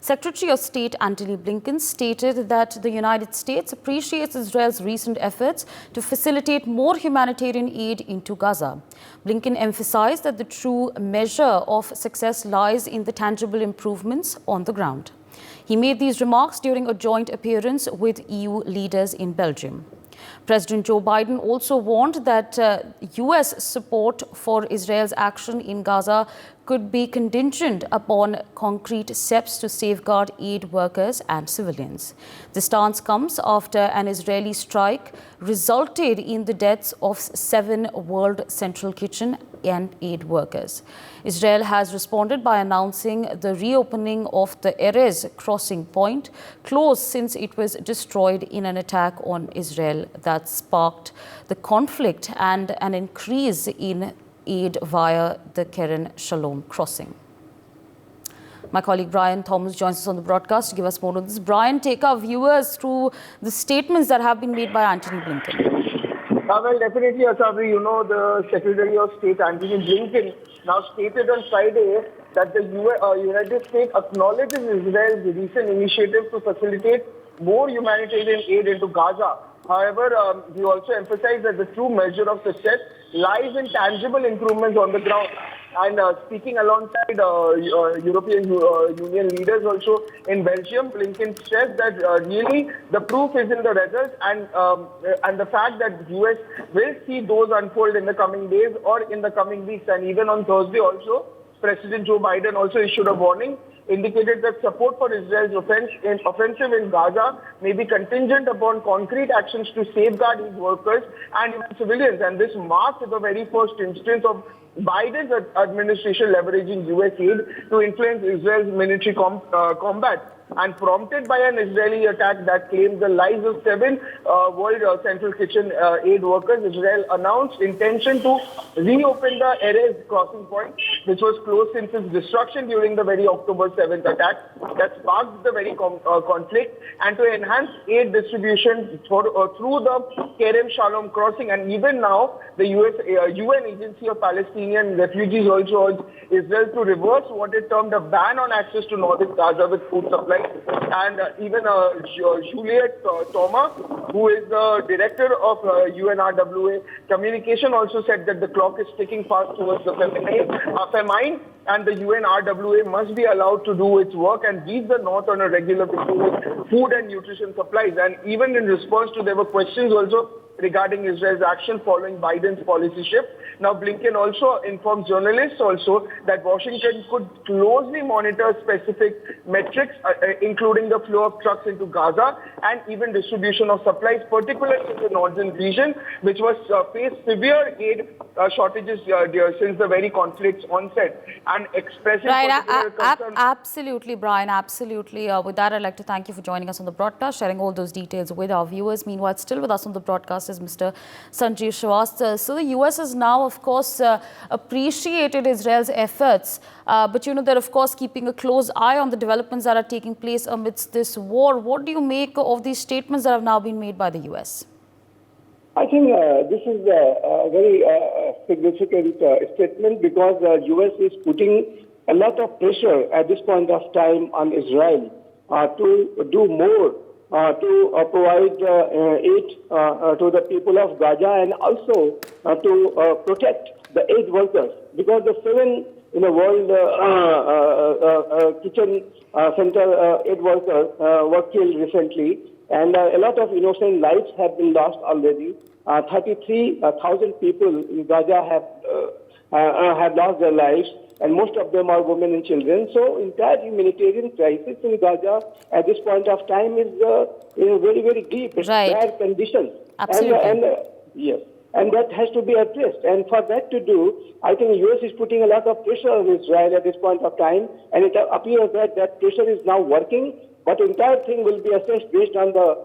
Secretary of State Antony Blinken stated that the United States appreciates Israel's recent efforts to facilitate more humanitarian aid into Gaza. Blinken emphasized that the true measure of success lies in the tangible improvements on the ground. He made these remarks during a joint appearance with EU leaders in Belgium. President Joe Biden also warned that U.S. support for Israel's action in Gaza could be contingent upon concrete steps to safeguard aid workers and civilians. The stance comes after an Israeli strike resulted in the deaths of 7 World Central Kitchen and aid workers. Israel has responded by announcing the reopening of the Erez crossing point, closed since it was destroyed in an attack on Israel that sparked the conflict and an increase in aid via the Kerem Shalom crossing. My colleague Brian Thomas joins us on the broadcast to give us more on this. Brian, take our viewers through the statements that have been made by Antony Blinken. Well, definitely, Asabri, the Secretary of State, Antony Blinken, now stated on Friday that the United States acknowledges Israel's recent initiative to facilitate more humanitarian aid into Gaza. However, he also emphasized that the true measure of success lies in tangible improvements on the ground. And speaking alongside European Union leaders also in Belgium, Blinken stressed that really the proof is in the results and the fact that US will see those unfold in the coming days or in the coming weeks. And even on Thursday also, President Joe Biden also issued a warning, indicated that support for Israel's offensive in Gaza may be contingent upon concrete actions to safeguard his workers and even civilians. And this marks the very first instance of Biden's administration leveraging US aid to influence Israel's military combat. And prompted by an Israeli attack that claimed the lives of 7 World Central Kitchen aid workers, Israel announced intention to reopen the Erez crossing point, which was closed since its destruction during the very October 7th attack that sparked the very conflict, and to enhance aid distribution through the Kerem Shalom crossing. And even now, the UN Agency of Palestinian Refugees also urged Israel to reverse what it termed a ban on access to northern Gaza with food supply. And even Juliet Thomas, who is the director of UNRWA communication, also said that the clock is ticking fast towards the famine, and the UNRWA must be allowed to do its work and reach the north on a regular basis with food and nutrition supplies. And even in response to, there were questions also regarding Israel's action following Biden's policy shift. Now, Blinken also informed journalists also that Washington could closely monitor specific metrics, including the flow of trucks into Gaza and even distribution of supplies, particularly in the northern region, which was faced severe aid shortages since the very conflict's onset, and expressing particular concerns. Absolutely, Brian, absolutely. With that, I'd like to thank you for joining us on the broadcast, sharing all those details with our viewers. Meanwhile, still with us on the broadcast is Mr. Sanjeev Srivastava. So the US has now, of course, appreciated Israel's efforts, but they're of course keeping a close eye on the developments that are taking place amidst this war. What do you make of these statements that have now been made by the US? I think this is a very significant statement, because the US is putting a lot of pressure at this point of time on Israel to do more to provide aid to the people of Gaza, and also to protect the aid workers, because the 7 World Kitchen Center aid workers were killed recently, and a lot of innocent lives have been lost already. 33,000 people in Gaza have lost their lives, and most of them are women and children. So entire humanitarian crisis in Gaza at this point of time is very, very deep. It's bad conditions. Absolutely. Yes. And that has to be addressed. And for that to do, I think the U.S. is putting a lot of pressure on Israel at this point of time. And it appears that that pressure is now working. But the entire thing will be assessed based on the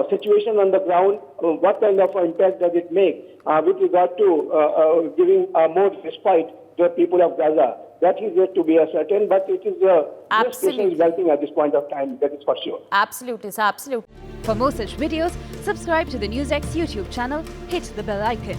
situation on the ground. What kind of impact does it make with regard to giving more respite to the people of Gaza? That is yet to be ascertained. But it is U.S. pressure is working at this point of time. That is for sure. Absolutely, sir. Absolutely. For more such videos, subscribe to the NewsX YouTube channel, hit the bell icon.